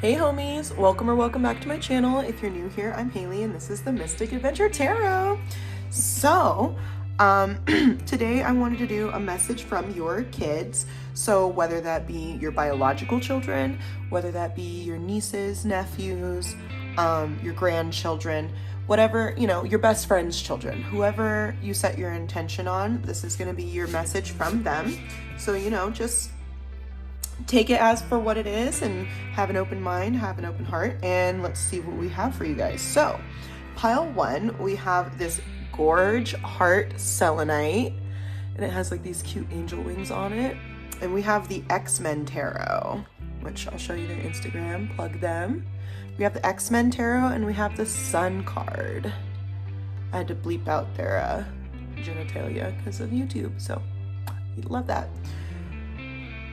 Hey homies, welcome back to my channel. If you're new here, I'm Haley and this is the Mystic Adventure Tarot. So, today I wanted to do a message from your kids. So whether that be your biological children, whether that be your nieces, nephews, your grandchildren, whatever, your best friend's children, whoever you set your intention on, this is going to be your message from them. So, just take it as for what it is and have an open mind, have an open heart, and let's see what we have for you guys. So, pile one, we have this gorge heart selenite, and it has like these cute angel wings on it. And we have the X-Men tarot, which I'll show you their Instagram, plug them. We have the X-Men tarot, and we have the Sun card. I had to bleep out their genitalia because of YouTube, so you'd love that.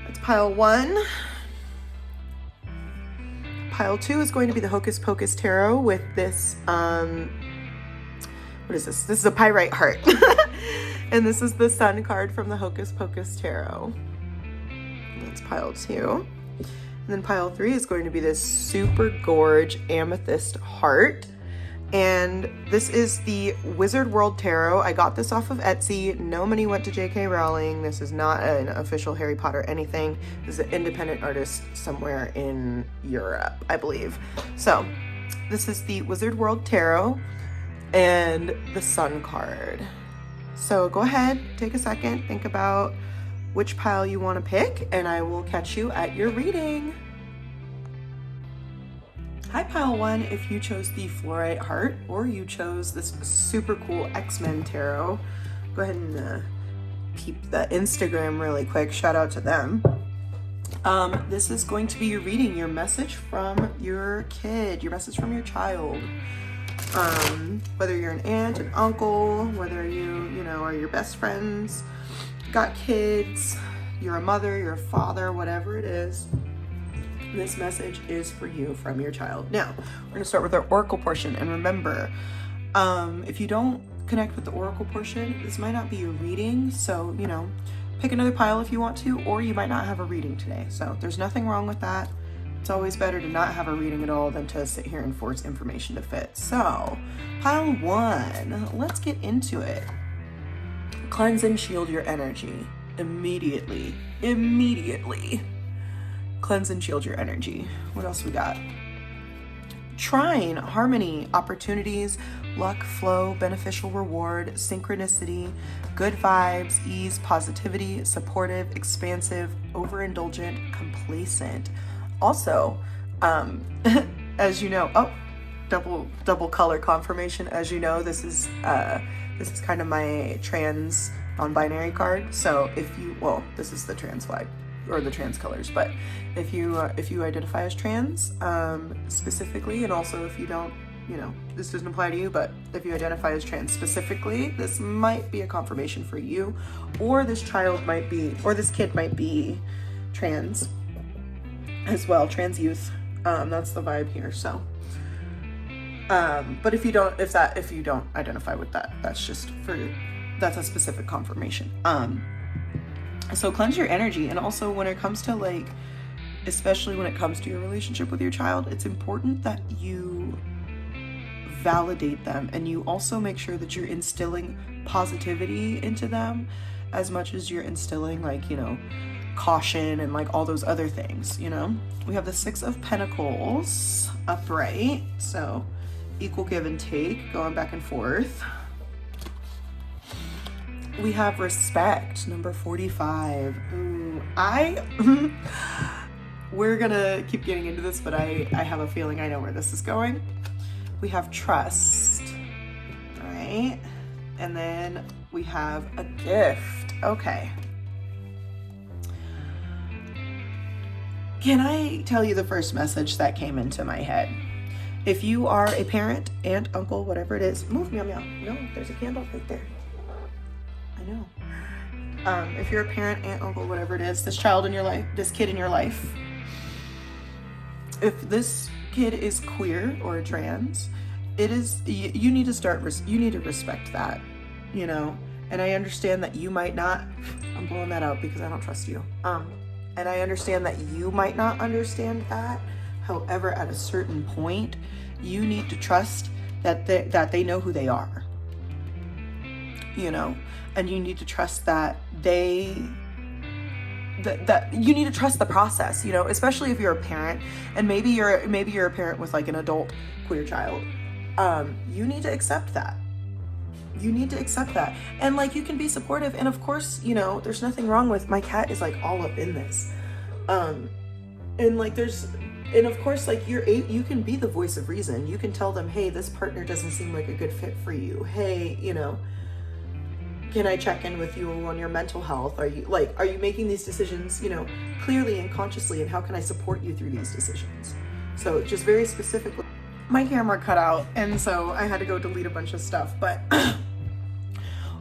That's pile one. Pile two is going to be the Hocus Pocus tarot with this, what is this? This is a pyrite heart. And this is the Sun card from the Hocus Pocus tarot. That's pile two. And then pile three is going to be this super gorge amethyst heart. And this is the Wizard World Tarot. I got this off of Etsy. No money went to J.K. Rowling. This is not an official Harry Potter anything. This is an independent artist somewhere in Europe, I believe. So this is the Wizard World Tarot and the Sun card. So go ahead, take a second, think about which pile you want to pick, and I will catch you at your reading. Hi pile one, if you chose the fluorite heart or you chose this super cool X-Men tarot, go ahead and peep the Instagram really quick, shout out to them. This is going to be your reading, your message from your kid, your message from your child. Whether you're an aunt, an uncle, whether you are your best friends, got kids, you're a mother, you're a father, whatever it is. This message is for you from your child. Now, we're going to start with our oracle portion. And remember, if you don't connect with the oracle portion, this might not be your reading. So, pick another pile if you want to, or you might not have a reading today. So there's nothing wrong with that. It's always better to not have a reading at all than to sit here and force information to fit. So, pile one, let's get into it. Cleanse and shield your energy immediately. Cleanse and shield your energy. What else we got? Trine, harmony, opportunities, luck, flow, beneficial reward, synchronicity, good vibes, ease, positivity, supportive, expansive, overindulgent, complacent. Also, as you know, double color confirmation. As you know, this is kind of my trans non-binary card. So this is the trans flag or the trans colors, but if you identify as trans specifically, and also if you don't, this doesn't apply to you, but if you identify as trans specifically, this might be a confirmation for you, or this kid might be trans as well, trans youth. That's the vibe here. So but if you don't identify with that, that's a specific confirmation. So cleanse your energy. And also when it comes to especially when it comes to your relationship with your child, it's important that you validate them, and you also make sure that you're instilling positivity into them as much as you're instilling caution and all those other things. We have the Six of Pentacles upright, so equal give and take, going back and forth. We have respect, number 45. We're gonna keep getting into this, but I have a feeling I know where this is going. We have trust, all right? And then we have a gift. Okay. Can I tell you the first message that came into my head? If you are a parent, aunt, uncle, whatever it is, move, meow, meow. No, there's a candle right there. I know. If you're a parent, aunt, uncle, whatever it is, this child in your life, this kid in your life, if this kid is queer or trans, you need to respect that, and I understand that you might not, I'm blowing that out because I don't trust you. And I understand that you might not understand that. However, at a certain point, you need to trust that they know who they are, you know, and you need to trust that that you need to trust the process, you know, especially if you're a parent, and maybe you're a parent with like an adult queer child. You need to accept that. You need to accept that. And like, you can be supportive. And of course, you know, there's nothing wrong with, my cat is like all up in this. And like, and of course, like, you can be the voice of reason. You can tell them, hey, this partner doesn't seem like a good fit for you. Hey, you know, can I check in with you on your mental health? Are you making these decisions, you know, clearly and consciously, and how can I support you through these decisions? So just very specifically, my camera cut out, and so I had to go delete a bunch of stuff. But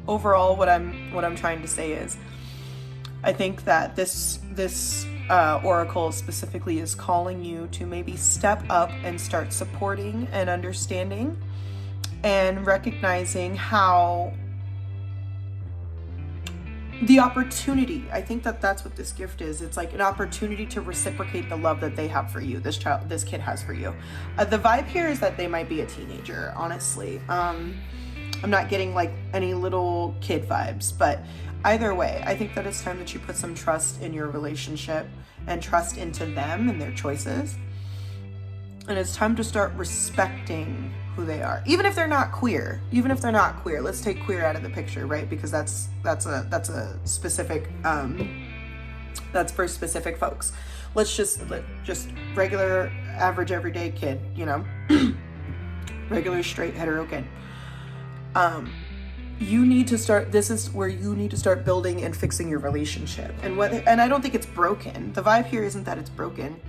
overall, what I'm trying to say is, I think that this oracle specifically is calling you to maybe step up and start supporting and understanding and recognizing how the opportunity, I think that's what this gift is. It's like an opportunity to reciprocate the love that they have for you, this kid has for you. The vibe here is that they might be a teenager, honestly. I'm not getting like any little kid vibes, but either way, I think that it's time that you put some trust in your relationship and trust into them and their choices. And it's time to start respecting who they are, even if they're not queer. Let's take queer out of the picture, right? Because that's a specific, that's for specific folks. Let's just regular, average, everyday kid, you know, regular, straight, hetero kid. You need to start, this is where you need to start building and fixing your relationship. And I don't think it's broken. The vibe here isn't that it's broken,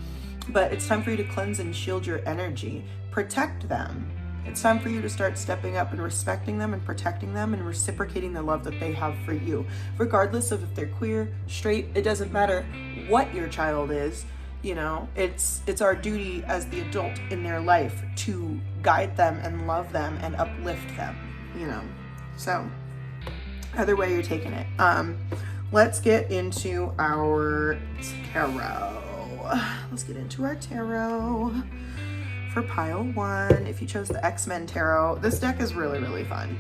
but it's time for you to cleanse and shield your energy, protect them. It's time for you to start stepping up and respecting them and protecting them and reciprocating the love that they have for you. Regardless of if they're queer, straight, it doesn't matter what your child is, you know, it's our duty as the adult in their life to guide them and love them and uplift them, you know. So either way you're taking it. Let's get into our tarot. Let's get into our tarot for pile 1. If you chose the X-Men tarot, this deck is really, really fun.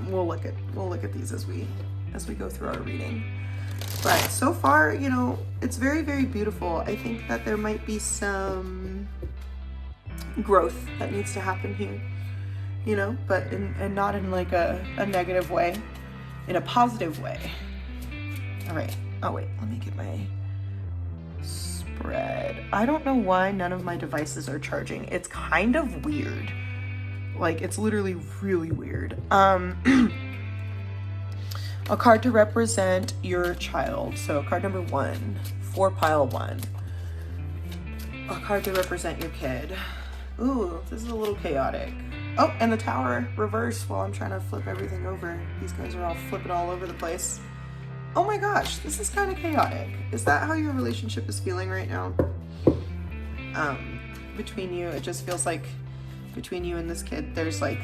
We'll look at these as we go through our reading. But so far, you know, it's very, very beautiful. I think that there might be some growth that needs to happen here, you know, but and not in like a negative way, in a positive way. All right. Oh wait, let me get my spread. I don't know why none of my devices are charging. It's kind of weird. Like, it's literally really weird. A card to represent your child. So card number 1 for pile 1. A card to represent your kid. Ooh, this is a little chaotic. Oh, and the tower reversed while I'm trying to flip everything over. These guys are all flipping all over the place. Oh my gosh, this is kind of chaotic. Is that how your relationship is feeling right now? Between you, it just feels like between you and this kid, there's like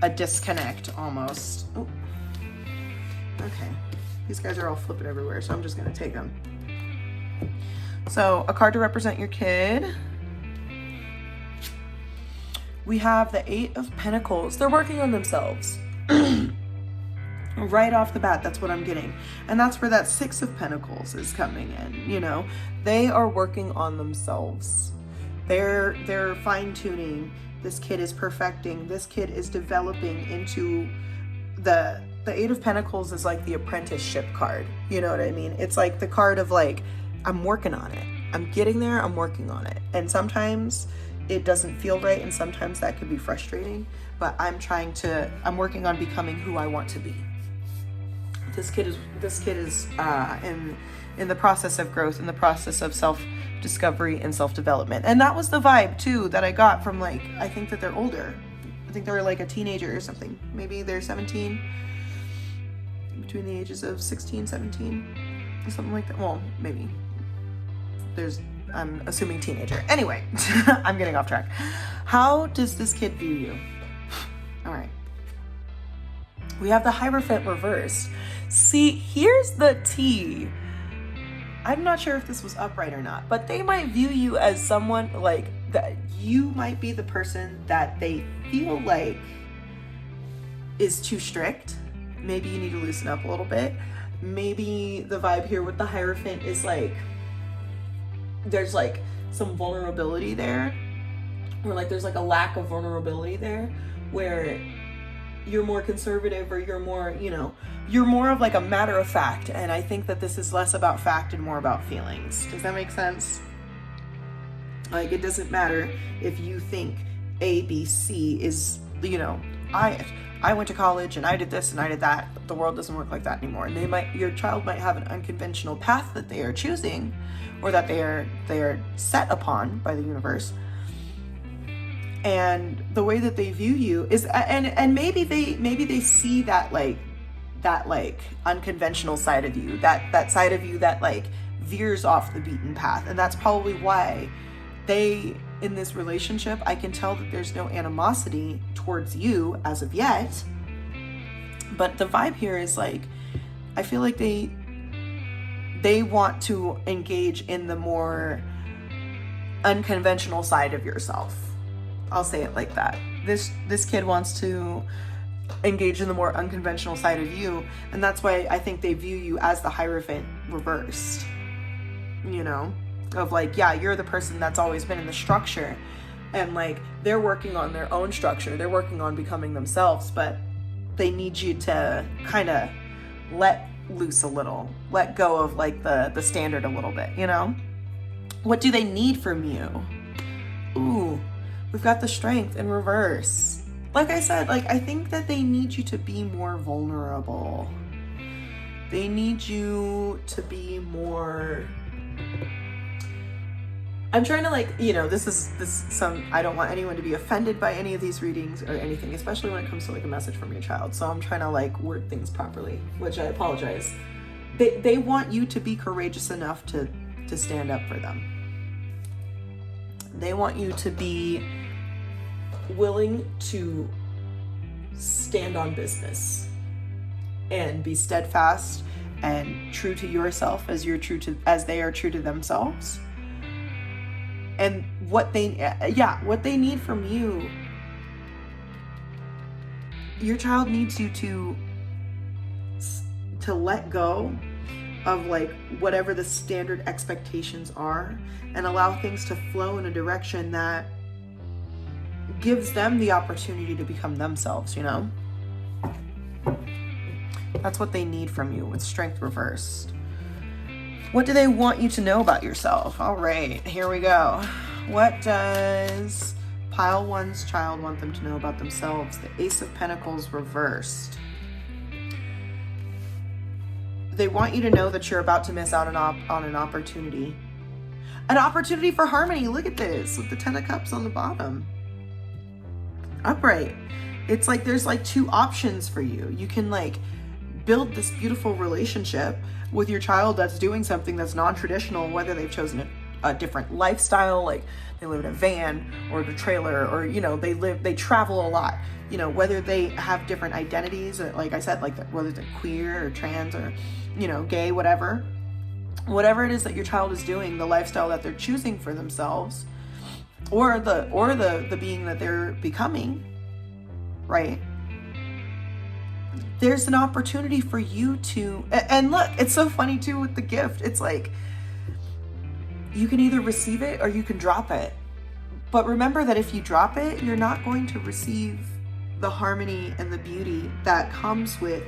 a disconnect almost. Oh. Okay, these guys are all flipping everywhere, so I'm just gonna take them. So, a card to represent your kid. We have the 8 of Pentacles. They're working on themselves. Right off the bat, that's what I'm getting. And that's where that 6 of Pentacles is coming in, you know. They are working on themselves. They're fine-tuning. This kid is perfecting. This kid is developing into the 8 of Pentacles is like the apprenticeship card. You know what I mean? It's like the card of like, I'm working on it. I'm getting there, I'm working on it. And sometimes it doesn't feel right, and sometimes that could be frustrating, but I'm working on becoming who I want to be. This kid is in the process of growth, in the process of self-discovery and self-development. And that was the vibe too that I got from, like, I think that they're older. I think they're like a teenager or something. Maybe they're 17, between the ages of 16, 17, or something like that. Well, maybe. I'm assuming teenager. Anyway, I'm getting off track. How does this kid view you? All right. We have the Hierophant reversed. See, here's the tea. I'm not sure if this was upright or not, but they might view you as someone like that. You might be the person that they feel like is too strict. Maybe you need to loosen up a little bit. Maybe the vibe here with the Hierophant is like there's like some vulnerability there, or like there's like a lack of vulnerability there where you're more conservative, or you're more, you're more of like a matter of fact. And I think that this is less about fact and more about feelings. Does that make sense? Like, it doesn't matter if you think A, B, C is, I went to college and I did this and I did that. The world doesn't work like that anymore. And your child might have an unconventional path that they are choosing, or that they are set upon by the universe. And the way that they view you is, and maybe they see that unconventional side of you, that side of you that like veers off the beaten path. And that's probably why in this relationship, I can tell that there's no animosity towards you as of yet. But the vibe here is like, I feel like they want to engage in the more unconventional side of yourself. I'll say it like that. This kid wants to engage in the more unconventional side of you, and that's why I think they view you as the Hierophant reversed. Of like, yeah, you're the person that's always been in the structure, and like they're working on their own structure. They're working on becoming themselves, but they need you to kind of let loose a little, let go of like the standard a little bit, What do they need from you? Ooh, we've got the Strength in reverse. Like I said, like I think that they need you to be more vulnerable. They need you to be more, I'm trying to like, I don't want anyone to be offended by any of these readings or anything, especially when it comes to like a message from your child. So I'm trying to like word things properly, which I apologize. They want you to be courageous enough to stand up for them. They want you to be willing to stand on business and be steadfast and true to yourself as they are true to themselves. And what they need from you, your child needs you to let go of like whatever the standard expectations are, and allow things to flow in a direction that gives them the opportunity to become themselves, That's what they need from you with Strength reversed. What do they want you to know about yourself? All right, here we go. What does Pile 1's child want them to know about themselves? The Ace of Pentacles reversed. They want you to know that you're about to miss out on an opportunity. An opportunity for harmony. Look at this with the 10 of Cups on the bottom. Upright. It's like there's like two options for you. You can like build this beautiful relationship with your child that's doing something that's non-traditional, whether they've chosen a different lifestyle, like they live in a van or a trailer, or they travel a lot, whether they have different identities, like I said, like whether they're queer or trans or gay, whatever it is that your child is doing, the lifestyle that they're choosing for themselves, or the being that they're becoming, right? There's an opportunity for you to, and look, it's so funny too with the gift. It's like, you can either receive it or you can drop it. But remember that if you drop it, you're not going to receive the harmony and the beauty that comes with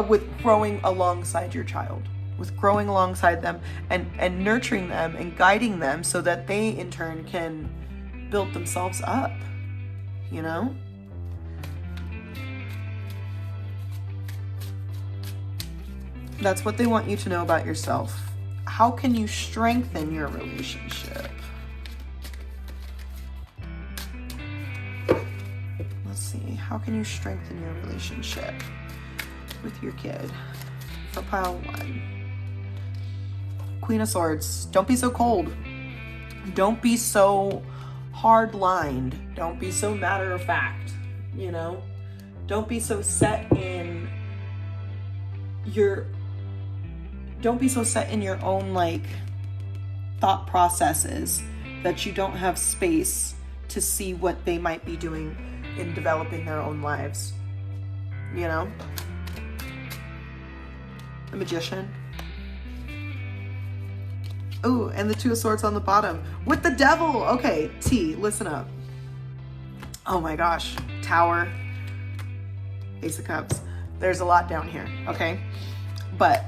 with growing alongside your child, with growing alongside them and nurturing them and guiding them so that they in turn can build themselves up, That's what they want you to know about yourself. How can you strengthen your relationship? Let's see. How can you strengthen your relationship with your kid? For Pile 1. Queen of Swords. Don't be so cold. Don't be so hard-lined. Don't be so matter-of-fact, Don't be so set in your don't be so set in your own like thought processes that you don't have space to see what they might be doing in developing their own lives. You know? The Magician. Oh, and the Two of Swords on the bottom with the Devil. Okay, T, listen up. Oh my gosh. Tower. Ace of Cups. There's a lot down here, okay? But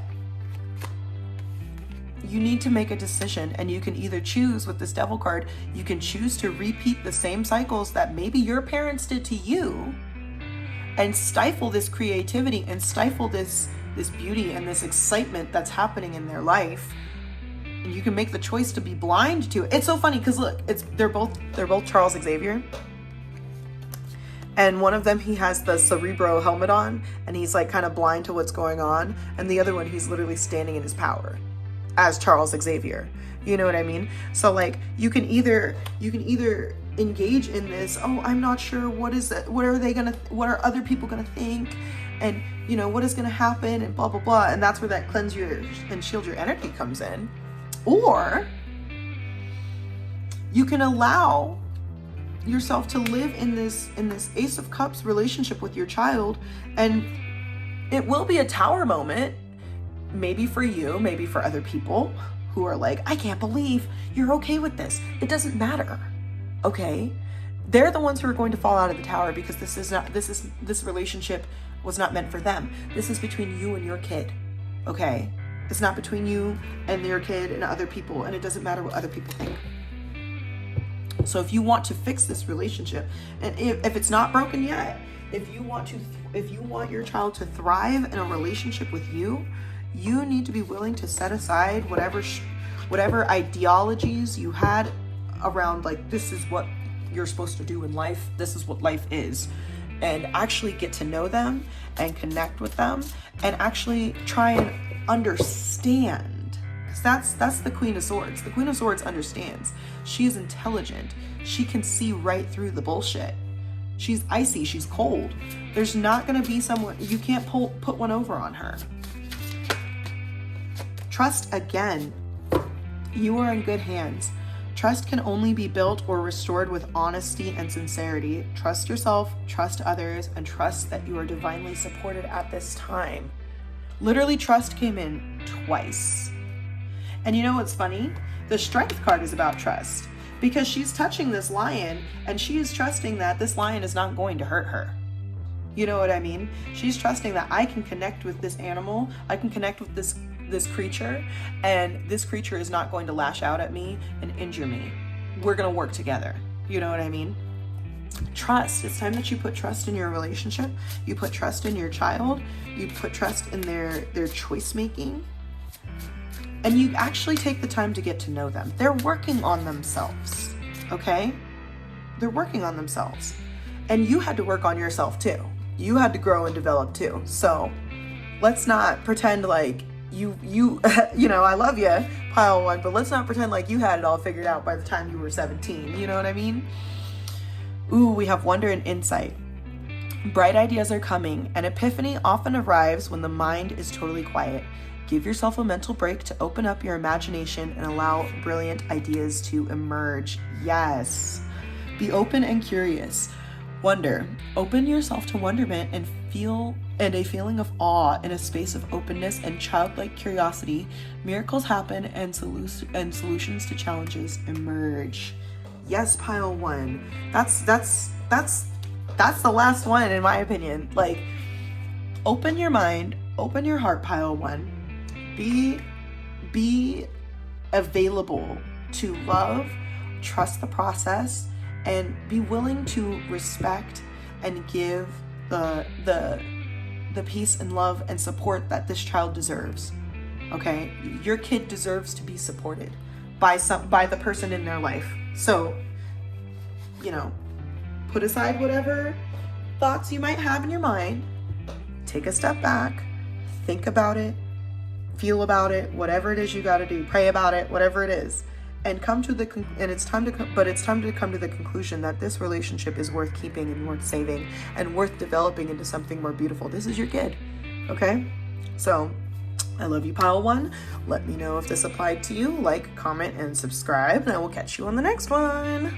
you need to make a decision, and you can either choose with this Devil card, you can choose to repeat the same cycles that maybe your parents did to you and stifle this creativity and stifle this beauty and this excitement that's happening in their life. And you can make the choice to be blind to it. It's so funny because look, they're both Charles Xavier. And one of them, he has the Cerebro helmet on and he's like kind of blind to what's going on. And the other one, he's literally standing in his power as Charles Xavier. You know what I mean? So like you can either engage in this, oh, I'm not sure what are other people gonna think, and you know what is gonna happen, and blah blah blah. And that's where that cleanse your and shield your energy comes in. Or you can allow yourself to live in this Ace of Cups relationship with your child, and it will be a tower moment, maybe for you, maybe for other people who are like, I can't believe you're okay with this. It doesn't matter, okay? They're the ones who are going to fall out of the tower because this relationship was not meant for them. This is between you and your kid, okay? It's not between you and your kid and other people, and it doesn't matter what other people think. So if you want to fix this relationship, and if it's not broken yet, if you want your child to thrive in a relationship with you, you need to be willing to set aside whatever ideologies you had around like, this is what you're supposed to do in life, this is what life is, and actually get to know them and connect with them and actually try and understand. That's the Queen of Swords. The Queen of Swords understands. She is intelligent. She can see right through the bullshit. She's icy. She's cold. There's not going to be someone, you can't put one over on her. Trust again. You are in good hands. Trust can only be built or restored with honesty and sincerity. Trust yourself, trust others, and trust that you are divinely supported at this time. Literally, trust came in twice. And you know what's funny? The Strength card is about trust because she's touching this lion and she is trusting that this lion is not going to hurt her. You know what I mean? She's trusting that I can connect with this animal, I can connect with this creature, and this creature is not going to lash out at me and injure me. We're going to work together. You know what I mean? Trust. It's time that you put trust in your relationship. You put trust in your child. You put trust in their choice making. And you actually take the time to get to know them. They're working on themselves, okay? They're working on themselves. And you had to work on yourself too. You had to grow and develop too. So let's not pretend like you know, I love you, pile one, but let's not pretend like you had it all figured out by the time you were 17. You know what I mean? Ooh, we have wonder and insight. Bright ideas are coming, and epiphany often arrives when the mind is totally quiet. Give yourself a mental break to open up your imagination and allow brilliant ideas to emerge. Yes. Be open and curious. Wonder. Open yourself to wonderment and a feeling of awe in a space of openness and childlike curiosity. Miracles happen and solutions to challenges emerge. Yes, pile one. That's the last one in my opinion. Like, open your mind, open your heart, pile one. Be available to love, trust the process, and be willing to respect and give the peace and love and support that this child deserves. Okay? Your kid deserves to be supported by the person in their life. So, you know, put aside whatever thoughts you might have in your mind, take a step back, think about it, feel about it, whatever it is you got to do, pray about it, whatever it is, and it's time to come to the conclusion that this relationship is worth keeping and worth saving and worth developing into something more beautiful. This is your kid, okay? So I love you, pile one. Let me know if this applied to you. Like, comment, and subscribe, and I will catch you on the next one.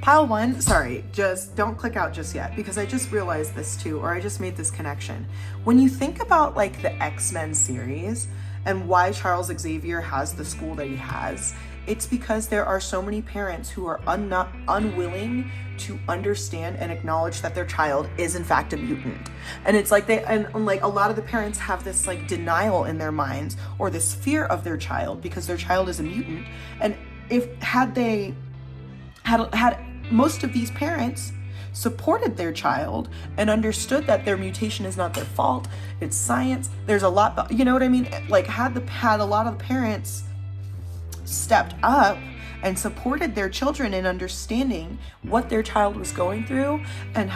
Pile one, sorry, just don't click out just yet, because I just realized this too, or I just made this connection. When you think about like the X-Men series and why Charles Xavier has the school that he has, it's because there are so many parents who are unwilling to understand and acknowledge that their child is in fact a mutant. And it's like like a lot of the parents have this like denial in their minds, or this fear of their child because their child is a mutant. And had most of these parents supported their child and understood that their mutation is not their fault, it's science, there's a lot, you know what I mean? Like had a lot of the parents stepped up and supported their children in understanding what their child was going through and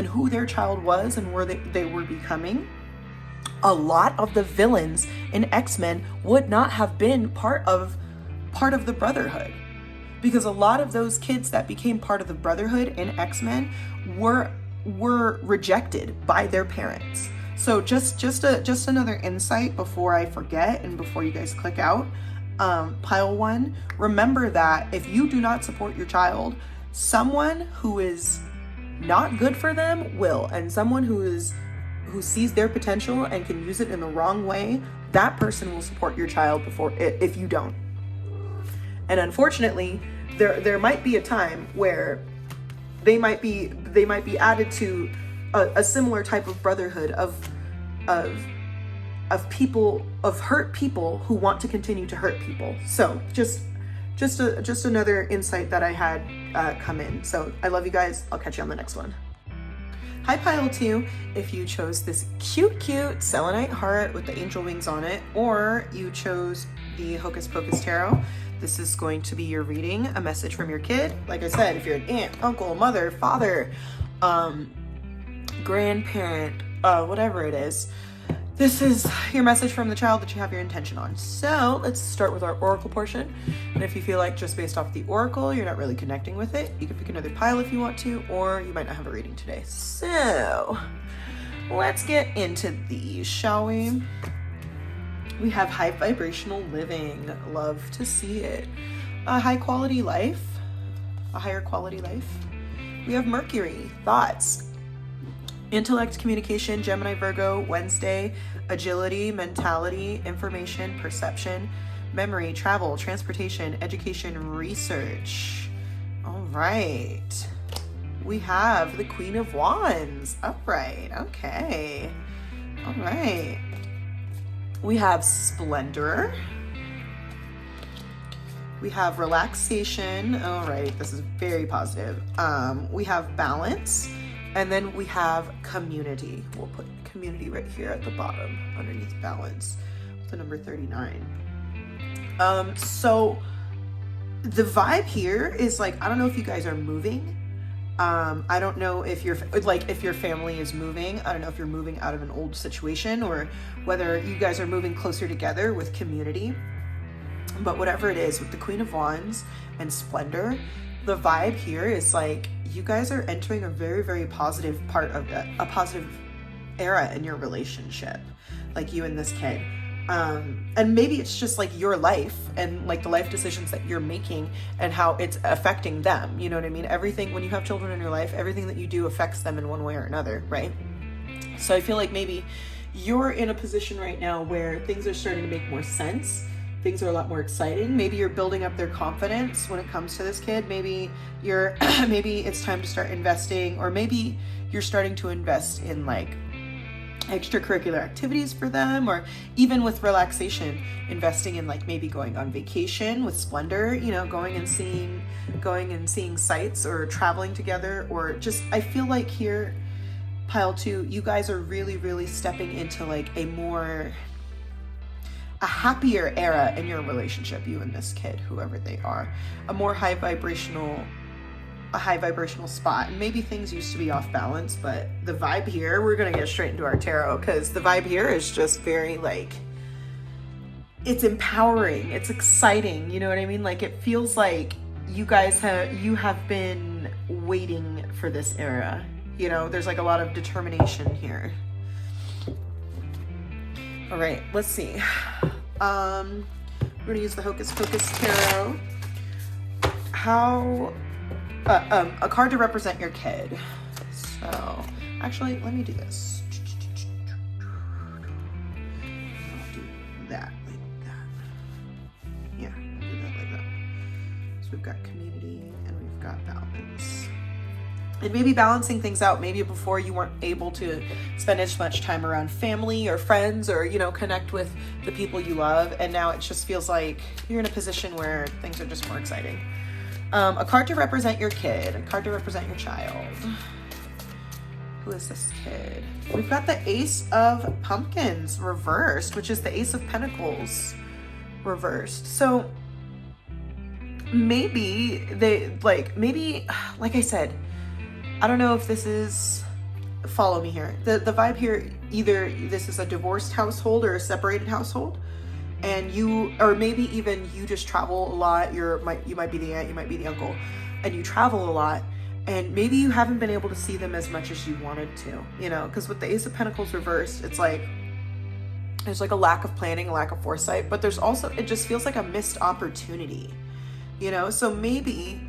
who their child was and where they were becoming, a lot of the villains in X-Men would not have been part of the Brotherhood. Because a lot of those kids that became part of the Brotherhood in X-Men were rejected by their parents. So just another insight before I forget and before you guys click out. Pile one, remember that if you do not support your child, someone who is not good for them will, and someone who sees their potential and can use it in the wrong way, that person will support your child if you don't. And unfortunately, there might be a time where they might be added to a similar type of brotherhood of hurt people who want to continue to hurt people. So just another insight that I had come in. So I love you guys. I'll catch you on the next one. Hi, pile two. If you chose this cute selenite heart with the angel wings on it, or you chose the Hocus Pocus Tarot, this is going to be your reading, a message from your kid. Like I said, if you're an aunt, uncle, mother, father, grandparent, whatever it is, this is your message from the child that you have your intention on. So let's start with our oracle portion. And if you feel like just based off the oracle, you're not really connecting with it, you can pick another pile if you want to, or you might not have a reading today. So let's get into these, shall we? We have high vibrational living. Love to see it. A high quality life. A higher quality life. We have Mercury. Thoughts. Intellect, communication, Gemini, Virgo, Wednesday. Agility, mentality, information, perception, memory, travel, transportation, education, research. All right. We have the Queen of Wands. Upright. Okay. All right. We have Splendor. We have Relaxation. All right, this is very positive. We have Balance, and then we have Community. We'll put Community right here at the bottom underneath Balance with the number 39. So the vibe here is like, I don't know if you guys are moving. I don't know if your family is moving. I don't know if you're moving out of an old situation or whether you guys are moving closer together with community. But whatever it is, with the Queen of Wands and Splendor, the vibe here is like you guys are entering a very, very positive part of a positive era in your relationship, like you and this kid. And maybe it's just like your life and like the life decisions that you're making and how it's affecting them. You know what I mean? Everything, when you have children in your life, everything that you do affects them in one way or another, right? So I feel like maybe you're in a position right now where things are starting to make more sense. Things are a lot more exciting. Maybe you're building up their confidence when it comes to this kid. Maybe maybe it's time to start investing, or maybe you're starting to invest in like extracurricular activities for them, or even with relaxation, investing in like maybe going on vacation with Splendor, you know, going and seeing sights or traveling together, or just, I feel like here, pile two, you guys are really, really stepping into like a happier era in your relationship, you and this kid, whoever they are, a more high vibrational spot. And maybe things used to be off balance, but the vibe here, we're gonna get straight into our tarot, because the vibe here is just very like, it's empowering, it's exciting, you know what I mean? Like it feels like you have been waiting for this era, you know, there's like a lot of determination here. All right, let's see. We're gonna use the Hocus Pocus Tarot. How, a card to represent your kid. So, actually, let me do this. I'll do that like that. Yeah, do that like that. So we've got community and we've got balance. And maybe balancing things out. Maybe before you weren't able to spend as much time around family or friends or, you know, connect with the people you love. And now it just feels like you're in a position where things are just more exciting. A card to represent your kid, a card to represent your child. Who is this kid? We've got the Ace of Pumpkins reversed, which is the Ace of Pentacles reversed. So maybe like I said, I don't know if this is, follow me here. The vibe here, either this is a divorced household or a separated household, and you, or maybe even you just travel a lot. You might be the aunt, you might be the uncle, and you travel a lot, and maybe you haven't been able to see them as much as you wanted to, you know, because with the Ace of Pentacles reversed, it's like, there's like a lack of planning, a lack of foresight, but there's also, it just feels like a missed opportunity, you know? So maybe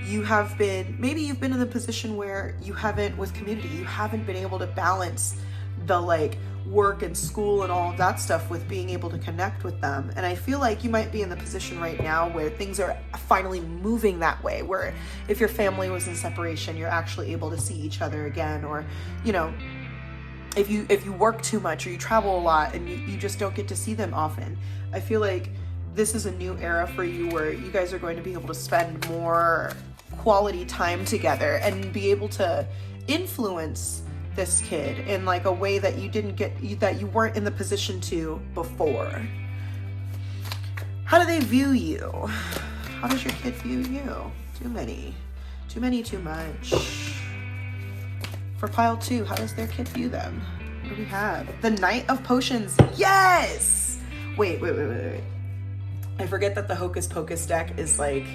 you've been in the position where you haven't, with community, you haven't been able to balance the like work and school and all of that stuff with being able to connect with them. And I feel like you might be in the position right now where things are finally moving that way, where if your family was in separation, you're actually able to see each other again. Or, you know, if you work too much or you travel a lot and you just don't get to see them often, I feel like this is a new era for you where you guys are going to be able to spend more quality time together and be able to influence this kid in like a way that you weren't in the position to before. How do they view you? How does your kid view you? Too much. For pile 2, how does their kid view them? What do we have? The Knight of Potions. Yes! Wait. I forget that the Hocus Pocus deck is like,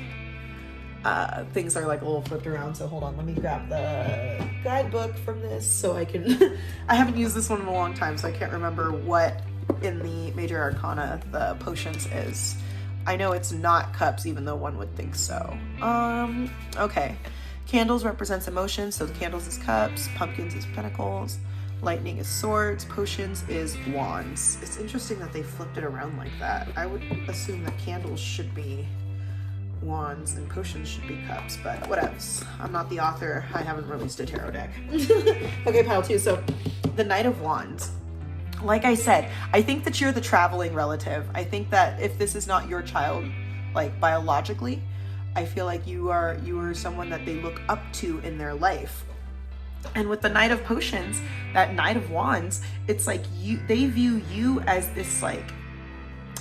things are like a little flipped around. So hold on, let me grab the guidebook from this so I can, I haven't used this one in a long time, so I can't remember what in the Major Arcana the potions is. I know it's not cups, even though one would think so. Okay. Candles represents emotions, so the candles is cups, pumpkins is pentacles, lightning is swords, potions is wands. It's interesting that they flipped it around like that. I would assume that candles should be wands and potions should be cups, but whatevs. I'm not the author. I haven't released a tarot deck. Okay, pile 2. So the Knight of Wands. Like I said, I think that you're the traveling relative. I think that if this is not your child, like biologically, I feel like you are someone that they look up to in their life. And with the Knight of Potions, that Knight of Wands, it's like they view you as this like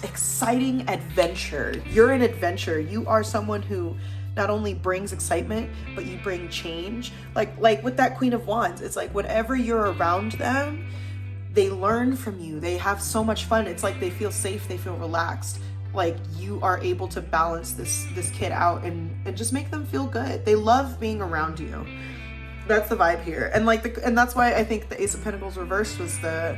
exciting adventure. You're an adventure. You are someone who not only brings excitement, but you bring change. Like with that Queen of Wands, it's like whenever you're around them, they learn from you. They have so much fun. It's like they feel safe, they feel relaxed. Like you are able to balance this kid out and just make them feel good. They love being around you. That's the vibe here. And and that's why I think the Ace of Pentacles reversed was the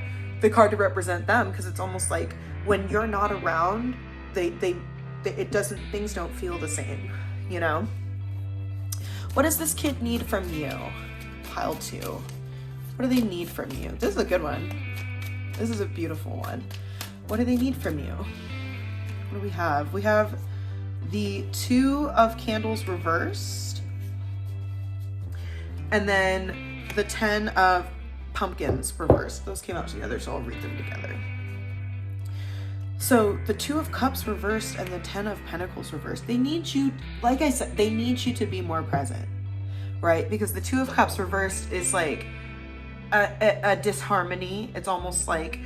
card to represent them, because it's almost like when you're not around, things don't feel the same, you know? What does this kid need from you? Pile 2. What do they need from you? This is a good one. This is a beautiful one. What do they need from you? What do we have? We have the 2 of Candles reversed, and then the 10 of Pumpkins reversed. Those came out together, so I'll read them together. So the 2 of Cups reversed and the 10 of Pentacles reversed. They need you, like I said, they need you to be more present, right? Because the 2 of Cups reversed is like a disharmony. It's almost like,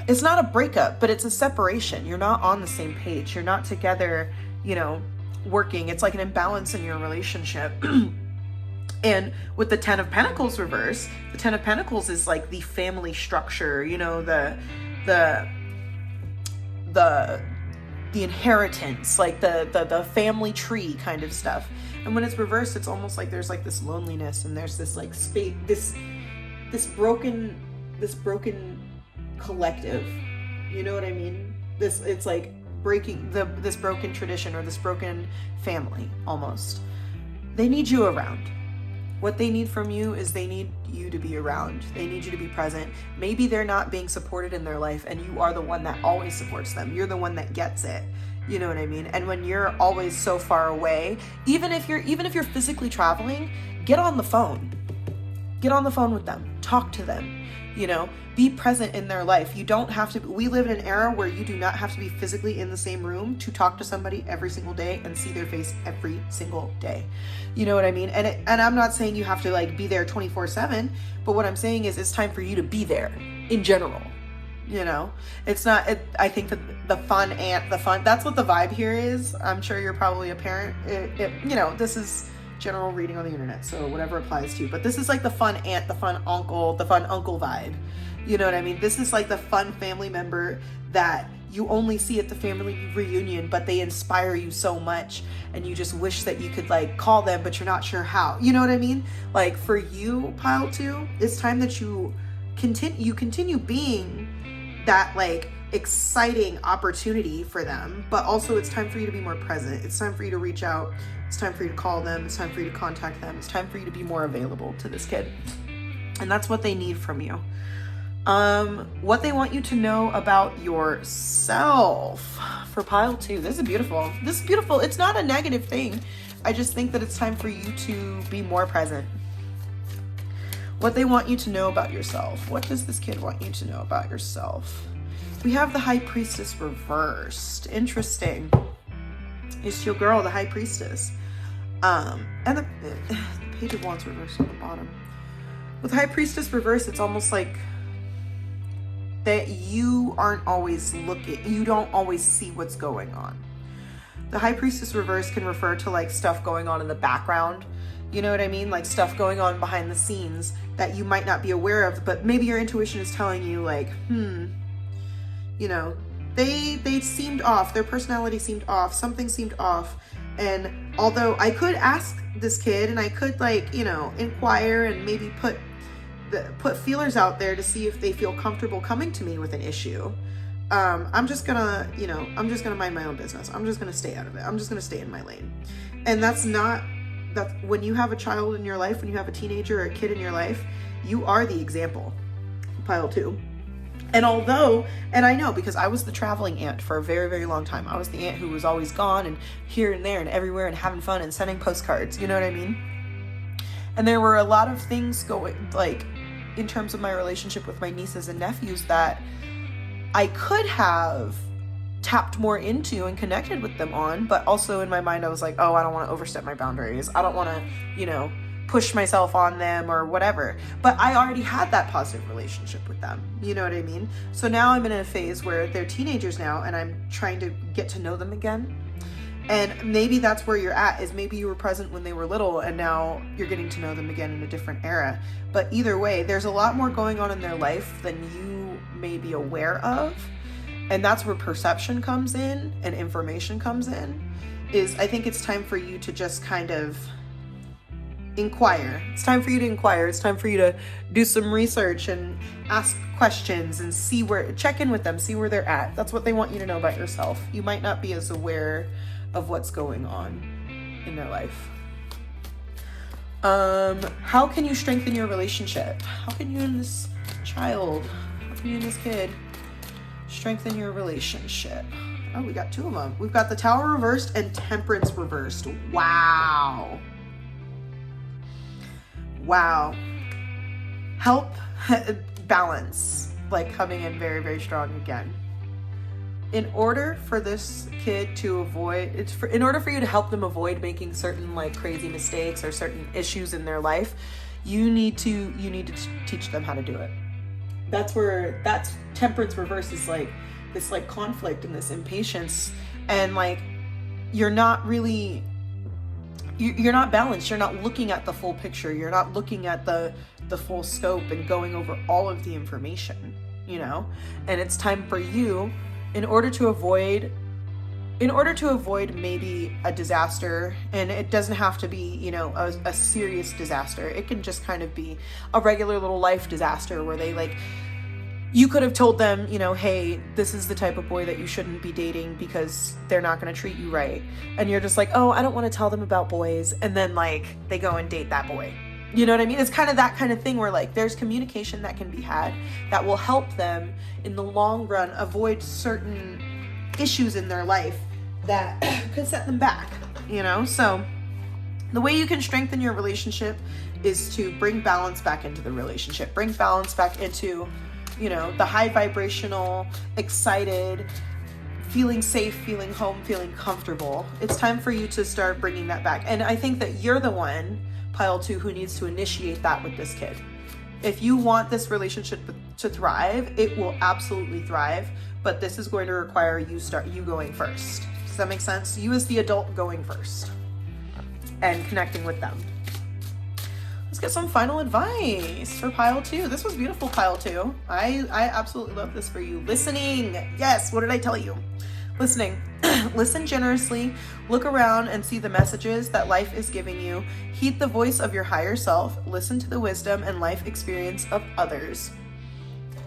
it's not a breakup, but it's a separation. You're not on the same page. You're not together, you know, working. It's like an imbalance in your relationship. And with the 10 of Pentacles reverse, the 10 of Pentacles is like the family structure, you know, the inheritance, like the family tree kind of stuff. And when it's reversed, it's almost like there's like this loneliness and there's this like space, this broken collective. You know what I mean? It's like breaking this broken tradition or this broken family almost. They need you around. What they need from you is they need you to be around. They need you to be present. Maybe they're not being supported in their life and you are the one that always supports them. You're the one that gets it. You know what I mean? And when you're always so far away, even if you're physically traveling, get on the phone. Get on the phone with them. Talk to them. You know, be present in their life. You don't have to. We live in an era where you do not have to be physically in the same room to talk to somebody every single day and see their face every single day. You know what I mean? And I'm not saying you have to like be there 24/7, but what I'm saying is it's time for you to be there in general. You know, it's not. I think that the fun, that's what the vibe here is. I'm sure you're probably a parent. You know, this is general reading on the internet, so whatever applies to you, but this is like the fun aunt, the fun uncle vibe. You know what I mean? This is like the fun family member that you only see at the family reunion, but they inspire you so much and you just wish that you could like call them, but you're not sure how. You know what I mean? Like for you, pile 2, it's time that you continue being that like exciting opportunity for them, but also it's time for you to be more present. It's time for you to reach out. It's time for you to call them. It's time for you to contact them. It's time for you to be more available to this kid. And that's what they need from you. What they want you to know about yourself for pile 2. This is beautiful. It's not a negative thing. I just think that it's time for you to be more present. What they want you to know about yourself. What does this kid want you to know about yourself? We have the High Priestess reversed. Interesting. It's your girl, the High Priestess. And the Page of Wands reversed on the bottom. With High Priestess reversed, it's almost like that you aren't always looking, you don't always see what's going on. The High Priestess reverse can refer to like stuff going on in the background. You know what I mean? Like stuff going on behind the scenes that you might not be aware of, but maybe your intuition is telling you like, you know, they seemed off. Their personality seemed off. Something seemed off. And although I could ask this kid and I could like, you know, inquire and maybe put feelers out there to see if they feel comfortable coming to me with an issue. I'm just gonna mind my own business. I'm just gonna stay out of it. I'm just gonna stay in my lane. And that's when you have a child in your life, when you have a teenager or a kid in your life, you are the example. Pile 2. And I know because I was the traveling aunt for a very, very long time. I was the aunt who was always gone and here and there and everywhere and having fun and sending postcards. You know what I mean? And there were a lot of things going, like, in terms of my relationship with my nieces and nephews that I could have tapped more into and connected with them on, but also in my mind I was like, oh, I don't want to overstep my boundaries. I don't want to, you know, push myself on them or whatever. But I already had that positive relationship with them. You know what I mean? So now I'm in a phase where they're teenagers now and I'm trying to get to know them again. And maybe that's where you're at, is maybe you were present when they were little and now you're getting to know them again in a different era. But either way, there's a lot more going on in their life than you may be aware of. And that's where perception comes in and information comes in. I think it's time for you to just kind of inquire. It's time for you to inquire. It's time for you to do some research and ask questions and check in with them, see where they're at. That's what they want you to know about yourself. You might not be as aware of what's going on in their life. How can you strengthen your relationship? How can you and this child, how can you and this kid strengthen your relationship? Oh, we got 2 of them. We've got the Tower reversed and Temperance reversed. Wow. Help, balance, like coming in very, very strong again. In order for this kid to in order for you to help them avoid making certain like crazy mistakes or certain issues in their life, you need to teach them how to do it. That's Temperance reverse is like this like conflict and this impatience, and like you're not balanced. You're not looking at the full picture. You're not looking at the full scope and going over all of the information, you know? And it's time for you, in order to avoid maybe a disaster, and it doesn't have to be, you know, a serious disaster. It can just kind of be a regular little life disaster where they like, you could have told them, you know, hey, this is the type of boy that you shouldn't be dating because they're not going to treat you right. And you're just like, oh, I don't want to tell them about boys. And then like they go and date that boy. You know what I mean? It's kind of that kind of thing where like there's communication that can be had that will help them in the long run avoid certain issues in their life that could set them back, you know? So the way you can strengthen your relationship is to bring balance back into the relationship, bring balance back into, you know, the high vibrational, excited, feeling safe, feeling home, feeling comfortable. It's time for you to start bringing that back. And I think that you're the one, pile 2, who needs to initiate that with this kid. If you want this relationship to thrive, it will absolutely thrive, but this is going to require you going first. Does that make sense? You as the adult going first and connecting with them. Let's get some final advice for pile 2. This was beautiful, pile 2. I absolutely love this for you. Listening. Yes, what did I tell you? Listening. Listen generously. Look around and see the messages that life is giving you. Heed the voice of your higher self. Listen to the wisdom and life experience of others.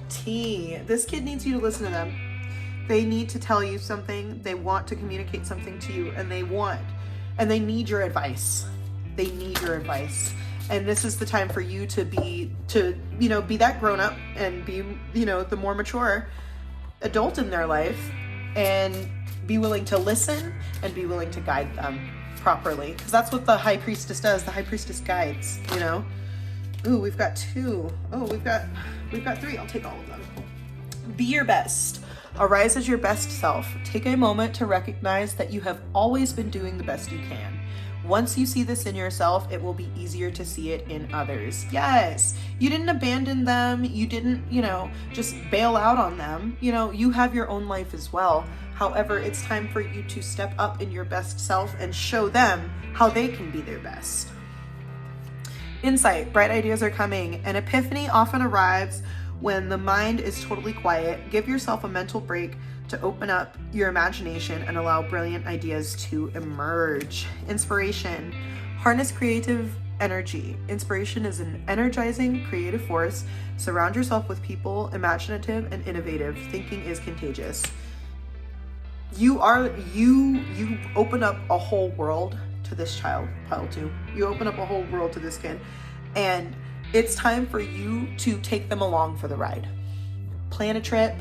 T. This kid needs you to listen to them. They need to tell you something. They want to communicate something to you, and they need your advice. They need your advice. And this is the time for you to be that grown up and be, you know, the more mature adult in their life, and be willing to listen and be willing to guide them properly. Because that's what the high priestess does. The high priestess guides, you know. Ooh, we've got 2. Oh, we've got 3. I'll take all of them. Be your best. Arise as your best self. Take a moment to recognize that you have always been doing the best you can. Once you see this in yourself, it will be easier to see it in others. Yes, you didn't abandon them. You didn't, you know, just bail out on them. You know, you have your own life as well. However, it's time for you to step up in your best self and show them how they can be their best. Insight, bright ideas are coming. An epiphany often arrives when the mind is totally quiet. Give yourself a mental break to open up your imagination and allow brilliant ideas to emerge. Inspiration. Harness creative energy. Inspiration is an energizing, creative force. Surround yourself with people imaginative and innovative. Thinking is contagious. You open up a whole world to this child, pile 2. You open up a whole world to this kid, and it's time for you to take them along for the ride. Plan a trip.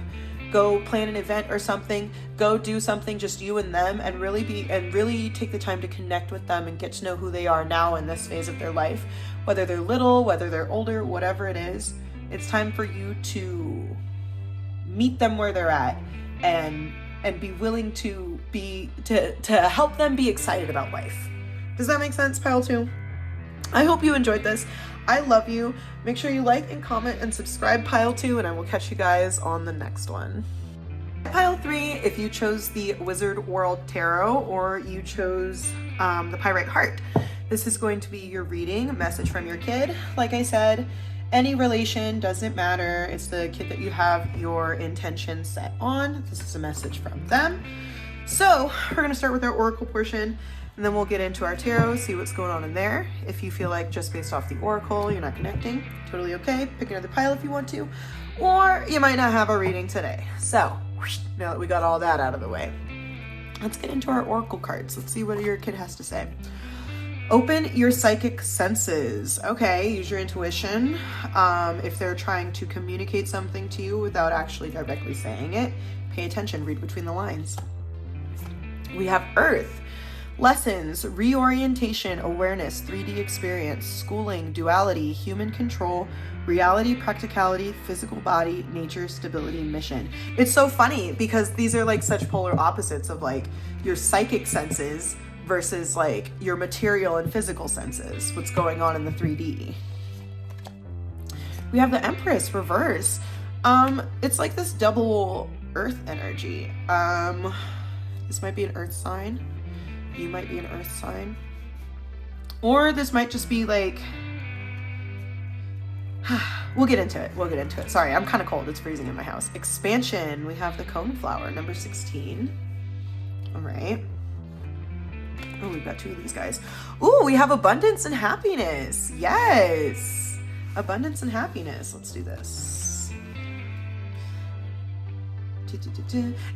Go plan an event or something. Go do something just you and them, and really take the time to connect with them and get to know who they are now in this phase of their life. Whether they're little, whether they're older, whatever it is, it's time for you to meet them where they're at and be willing to help them be excited about life. Does that make sense, pile 2? I hope you enjoyed this. I love you. Make sure you like and comment and subscribe, pile 2, and I will catch you guys on the next one. Pile 3, if you chose the Wizard World Tarot or you chose the Pyrite Heart, this is going to be your reading, a message from your kid. Like I said, any relation doesn't matter. It's the kid that you have your intention set on. This is a message from them. So we're going to start with our oracle portion, and then we'll get into our tarot, see what's going on in there. If you feel like just based off the oracle you're not connecting, totally okay. Pick another pile if you want to, or you might not have a reading today. So now that we got all that out of the way, let's get into our oracle cards. Let's see what your kid has to say. Open your psychic senses. Okay, use your intuition. If they're trying to communicate something to you without actually directly saying it, pay attention, read between the lines. We have Earth. Lessons, reorientation, awareness, 3D experience, schooling, duality, human control, reality, practicality, physical body, nature, stability, mission. It's so funny because these are like such polar opposites of like your psychic senses versus like your material and physical senses, what's going on in the 3D. We have the Empress reverse. It's like this double Earth energy. This might be an Earth sign. You might be an Earth sign. Or this might just be like, we'll get into it. Sorry, I'm kind of cold. It's freezing in my house. Expansion. We have the coneflower, number 16. All right. Oh, we've got 2 of these guys. Ooh, we have abundance and happiness. Yes. Abundance and happiness. Let's do this.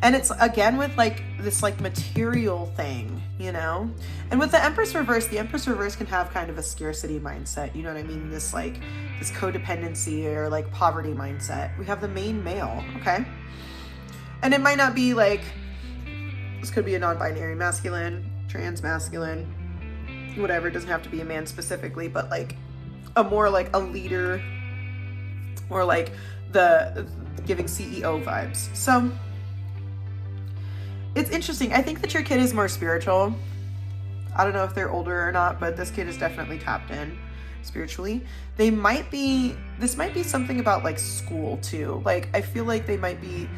And it's again with like this like material thing, you know? And with the Empress Reverse can have kind of a scarcity mindset, you know what I mean? This like this codependency or like poverty mindset. We have the main male, okay? And it might not be like, this could be a non-binary masculine, trans masculine, whatever. It doesn't have to be a man specifically, but like a more like a leader or like the giving CEO vibes. So it's interesting. I think that your kid is more spiritual. I don't know if they're older or not, but this kid is definitely tapped in spiritually. This might be something about like school too. Like I feel like they might be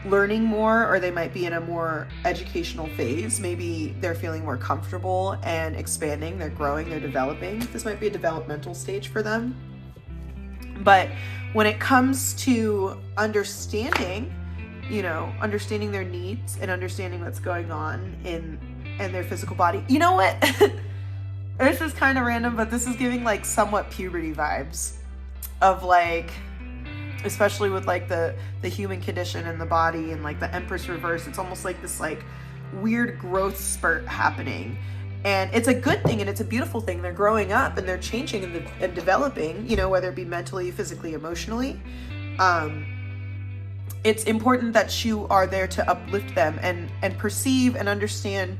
learning more, or they might be in a more educational phase. Maybe they're feeling more comfortable and expanding, they're growing, they're developing. This might be a developmental stage for them. But when it comes to understanding their needs and understanding what's going on in their physical body, you know what? This is kind of random, but this is giving like somewhat puberty vibes of like, especially with like the human condition and the body and like the Empress Reverse. It's almost like this like weird growth spurt happening. And it's a good thing and it's a beautiful thing. They're growing up and they're changing and developing, you know, whether it be mentally, physically, emotionally. It's important that you are there to uplift them and perceive and understand,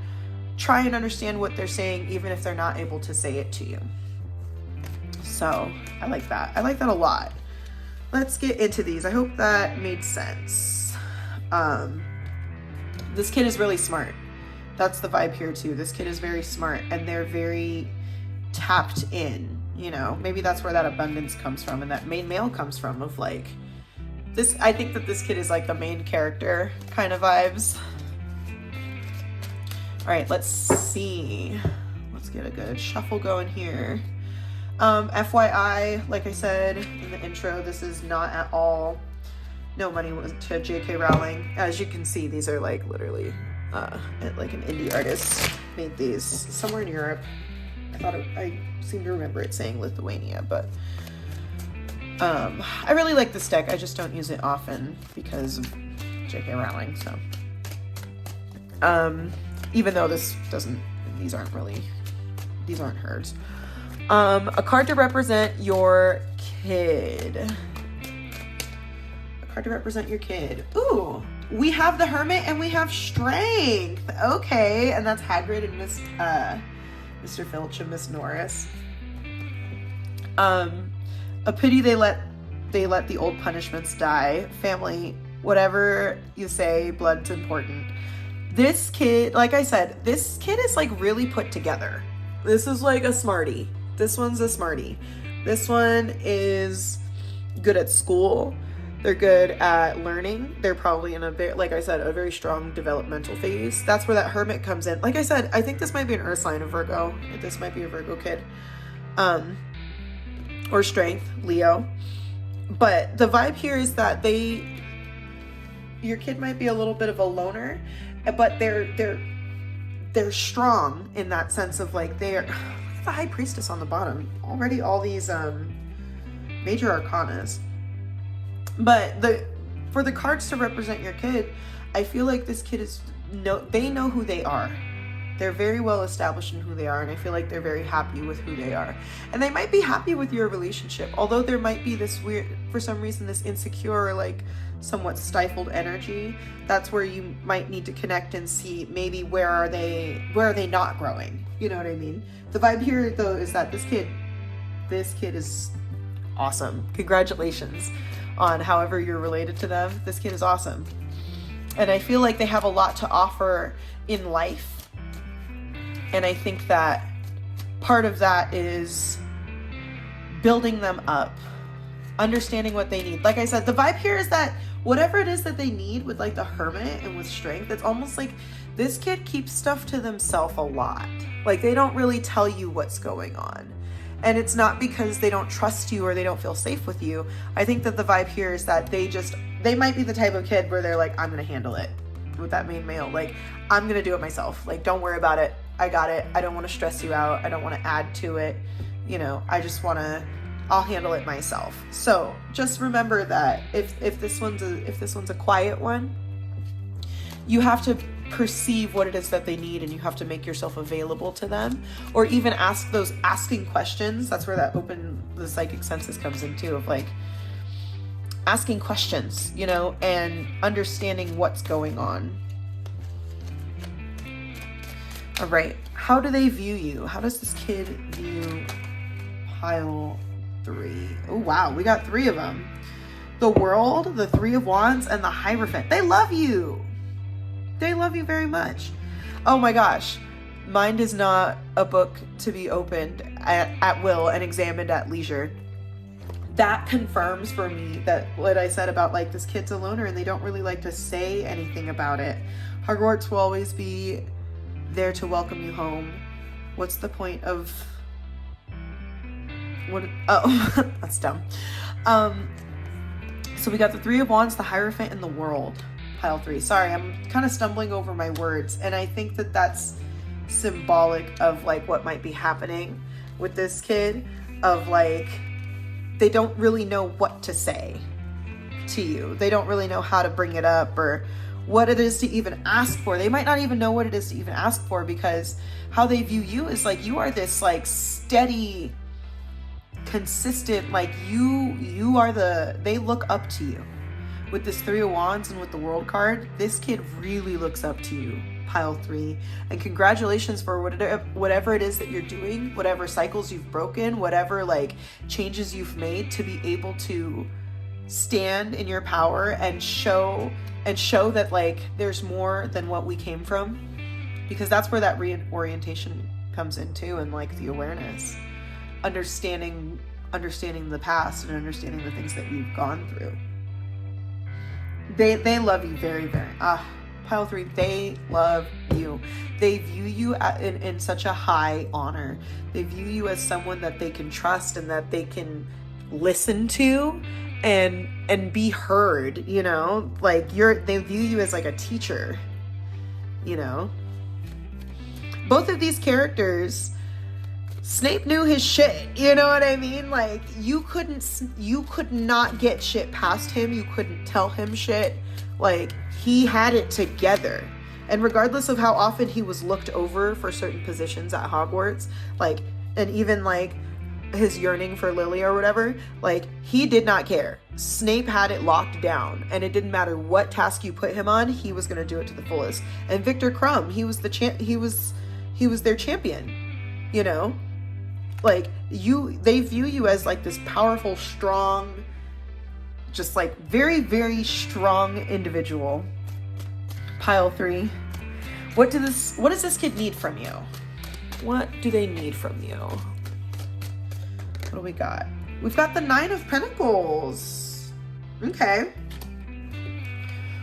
try and understand what they're saying, even if they're not able to say it to you. So I like that. I like that a lot. Let's get into these. I hope that made sense. This kid is really smart. That's the vibe here too. This kid is very smart and they're very tapped in, you know. Maybe that's where that abundance comes from and that main male comes from, of like this. I think that this kid is like the main character kind of vibes. All right, let's see. Let's get a good shuffle going here. FYI, like I said in the intro, this is not at all no money to J.K. Rowling. As you can see, these are like literally like an indie artist made these somewhere in Europe. I seem to remember it saying Lithuania, but I really like this deck. I just don't use it often because of J.K. Rowling. So even though these aren't hers. A card to represent your kid. A card to represent your kid. Ooh, we have the Hermit and we have Strength. Okay, and that's Hagrid and Mr. Filch and Miss Norris. A pity they let the old punishments die. Family, whatever you say, blood's important. This kid, like I said, this kid is like really put together. This is like a smarty. This one's a smarty. This one is good at school. They're good at learning. They're probably in a very strong developmental phase. That's where that Hermit comes in. Like I said, I think this might be an Earth sign of Virgo. This might be a Virgo kid. Or Strength, Leo. But the vibe here is that your kid might be a little bit of a loner, but they're strong in that sense of like they're the High Priestess on the bottom. Already all these major arcanas. But for the cards to represent your kid, I feel like this kid they know who they are. They're very well established in who they are, and I feel like they're very happy with who they are. And they might be happy with your relationship, although there might be this weird, for some reason, this insecure, like somewhat stifled energy. That's where you might need to connect and see maybe where are they not growing? You know what I mean? The vibe here though is that this kid is awesome. Congratulations on however you're related to them. This kid is awesome. And I feel like they have a lot to offer in life. And I think that part of that is building them up, understanding what they need. Like I said, the vibe here is that whatever it is that they need with like the Hermit and with Strength, it's almost like this kid keeps stuff to themselves a lot. Like they don't really tell you what's going on. And it's not because they don't trust you or they don't feel safe with you. I think that the vibe here is that they might be the type of kid where they're like, I'm going to handle it with that main male. Like, I'm going to do it myself. Like, don't worry about it. I got it. I don't want to stress you out. I don't want to add to it. You know, I just want to I'll handle it myself. So just remember that if this one's a quiet one, you have to perceive what it is that they need, and you have to make yourself available to them, or even ask those asking questions. That's where the psychic senses comes in too, of like asking questions, you know, and understanding what's going on. All right. How do they view you? How does this kid view pile 3? Oh, wow. We got 3 of them. The World, the 3 of Wands, and the Hierophant. They love you. They love you very much. Oh my gosh. Mind is not a book to be opened at will and examined at leisure. That confirms for me that what I said about like this kid's a loner and they don't really like to say anything about it. Hogwarts will always be there to welcome you home. What's the point of what? Oh, that's dumb. So we got the 3 of Wands, the Hierophant, and the World. Pile 3. Sorry, I'm kind of stumbling over my words, and I think that that's symbolic of like what might be happening with this kid, of like they don't really know what to say to you. They don't really know how to bring it up or what it is to even ask for. They might not even know what it is to even ask for, because how they view you is like you are this like steady, consistent, like you are they look up to you. With this 3 of Wands and with the World card, this kid really looks up to you, pile 3. And congratulations for whatever it is that you're doing, whatever cycles you've broken, whatever like changes you've made, to be able to stand in your power and show that like there's more than what we came from, because that's where that reorientation comes into, and like the awareness, understanding the past and understanding the things that you've gone through. They love you very, very, pile 3, they love you. They view you in such a high honor. They view you as someone that they can trust and that they can listen to and be heard, you know, like they view you as like a teacher, you know. Both of these characters, Snape knew his shit, you know what I mean? Like you could not get shit past him. You couldn't tell him shit. Like he had it together. And regardless of how often he was looked over for certain positions at Hogwarts, like, and even like his yearning for Lily or whatever, like he did not care. Snape had it locked down, and it didn't matter what task you put him on, he was going to do it to the fullest. And Victor Crumb, he was their champion, you know? Like they view you as like this powerful, strong, just like very, very strong individual. Pile 3. What does this kid need from you? What do they need from you? What do we got? We've got the 9 of Pentacles. Okay.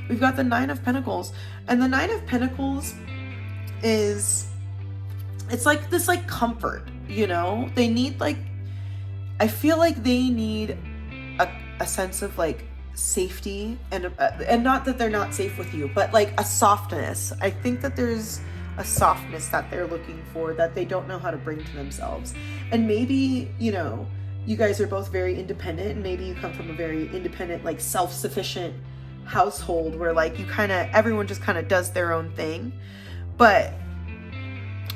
We've got the 9 of Pentacles. And the 9 of Pentacles it's like this like comfort, you know? They need like, I feel like they need a sense of like safety, and not that they're not safe with you, but like a softness. I think that there's a softness that they're looking for that they don't know how to bring to themselves. And maybe, you know, you guys are both very independent, and maybe you come from a very independent, like self-sufficient household where like everyone just kind of does their own thing. But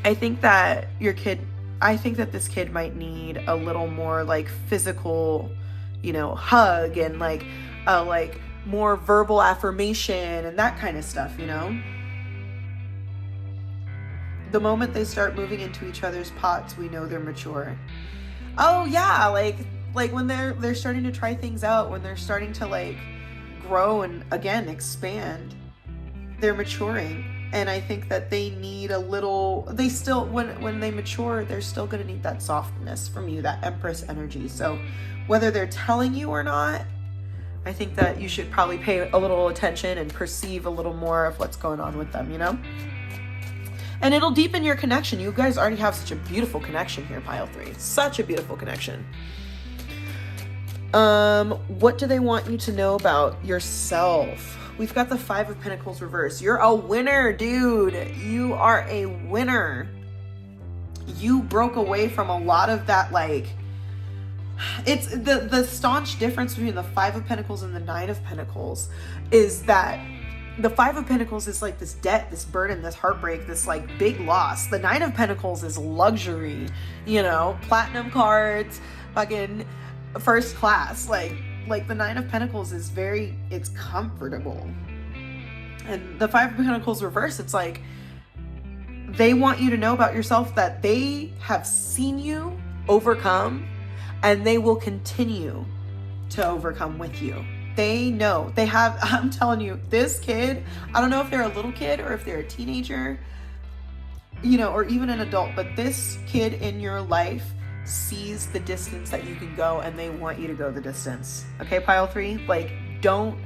I think that this kid might need a little more like physical, you know, hug, and like more verbal affirmation and that kind of stuff, you know? The moment they start moving into each other's pots, we know they're mature. Oh yeah, like when they're starting to try things out, when they're starting to like grow and again expand, they're maturing. And I think that they need they still, when they mature, they're still going to need that softness from you, that Empress energy. So whether they're telling you or not, I think that you should probably pay a little attention and perceive a little more of what's going on with them, you know? And it'll deepen your connection. You guys already have such a beautiful connection here, pile 3. Such a beautiful connection. What do they want you to know about yourself? We've got the 5 of Pentacles reversed. You're a winner, dude. You are a winner. You broke away from a lot of that, like, it's the staunch difference between the Five of Pentacles and the Nine of Pentacles is that the Five of Pentacles is like this debt, this burden, this heartbreak, this like big loss. The Nine of Pentacles is luxury, you know, platinum cards, fucking first class. Like the Nine of Pentacles is it's comfortable. And the Five of Pentacles reverse, it's like they want you to know about yourself that they have seen you overcome and they will continue to overcome with you. They know. They have, I'm telling you, this kid, I don't know if they're a little kid or if they're a teenager, you know, or even an adult, but this kid in your life sees the distance that you can go and they want you to go the distance. Okay, pile 3? Like, don't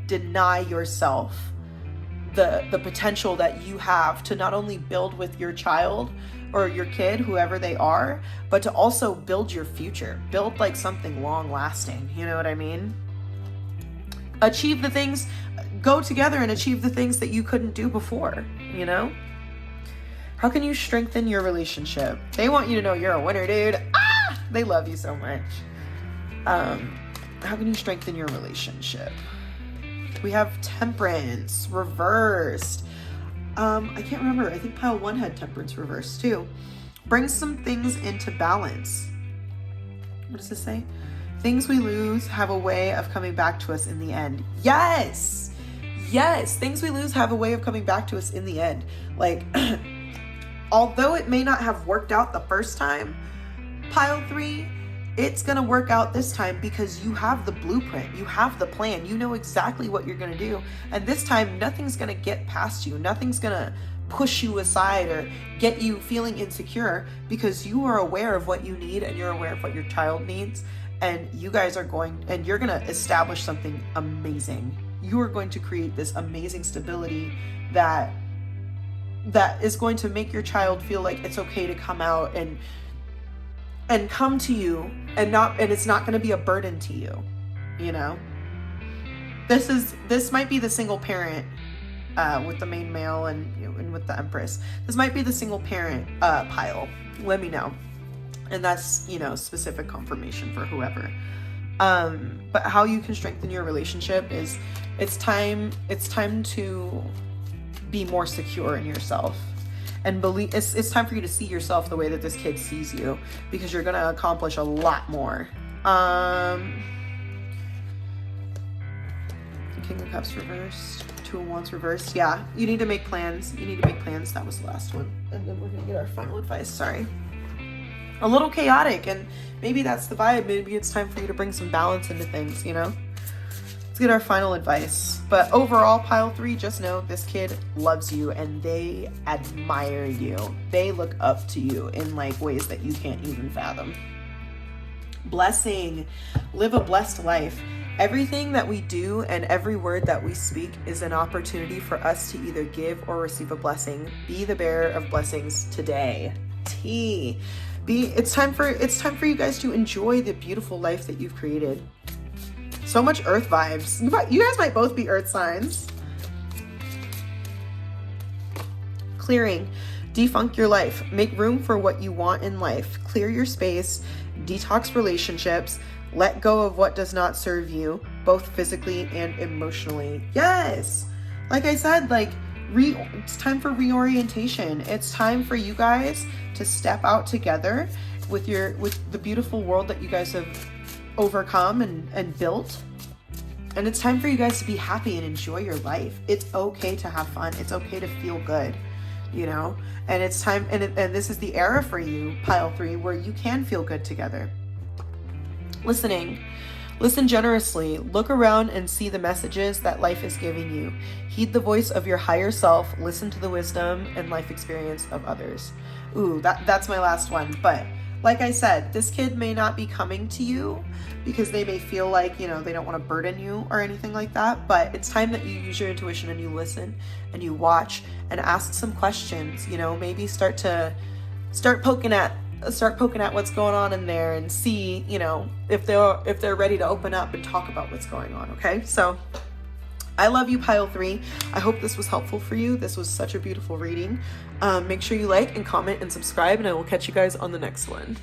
deny yourself the potential that you have to not only build with your child or your kid, whoever they are, but to also build your future. Build like something long lasting. You know what I mean? Achieve the things, go together and achieve the things that you couldn't do before, you know? How can you strengthen your relationship? They want you to know you're a winner, dude. Ah! They love you so much. How can you strengthen your relationship? We have Temperance reversed. I can't remember. I think pile 1 had Temperance reversed too. Bring some things into balance. What does this say? Things we lose have a way of coming back to us in the end. Yes! Yes! Things we lose have a way of coming back to us in the end. Like, although it may not have worked out the first time, pile 3, it's going to work out this time because you have the blueprint. You have the plan. You know exactly what you're going to do. And this time, nothing's going to get past you. Nothing's going to push you aside or get you feeling insecure because you are aware of what you need and you're aware of what your child needs. And you guys are going, and you're going to establish something amazing. You are going to create this amazing stability that is going to make your child feel like it's okay to come out and come to you and it's not going to be a burden to you, you know? This might be the single parent with the main male and with the Empress. This might be the single parent pile. Let me know. And that's, you know, specific confirmation for whoever. But how you can strengthen your relationship is it's time to be more secure in yourself and believe. It's time for you to see yourself the way that this kid sees you, because you're going to accomplish a lot more. King of Cups reversed, Two of Wands reversed. Yeah, you need to make plans. That was the last one. And then we're going to get our final advice. Sorry. A little chaotic, and maybe that's the vibe. Maybe it's time for you to bring some balance into things, you know? Let's get our final advice. But overall, pile 3, just know this kid loves you and they admire you. They look up to you in like ways that you can't even fathom. Blessing. Live a blessed life. Everything that we do and every word that we speak is an opportunity for us to either give or receive a blessing. Be the bearer of blessings today. It's time for you guys to enjoy the beautiful life that you've created. So much earth vibes. You guys might both be earth signs. Clearing. Defunk your life. Make room for what you want in life. Clear your space. Detox relationships. Let go of what does not serve you, both physically and emotionally. Yes! Like I said, it's time for reorientation. It's time for you guys to step out together with the beautiful world that you guys have overcome and built. And it's time for you guys to be happy and enjoy your life. It's okay to have fun. It's okay to feel good, you know? And it's time, and this is the era for you, pile 3, where you can feel good together. Listen generously. Look around and see the messages that life is giving you. Heed the voice of your higher self. Listen to the wisdom and life experience of others. Ooh, that's my last one. But like I said, this kid may not be coming to you because they may feel like, you know, they don't want to burden you or anything like that. But it's time that you use your intuition and you listen and you watch and ask some questions. You know, maybe start poking at what's going on in there and see, you know, if they're ready to open up and talk about what's going on. Okay, so I love you, pile 3. I hope this was helpful for you. This was such a beautiful reading. Make sure you like and comment and subscribe, and I will catch you guys on the next one.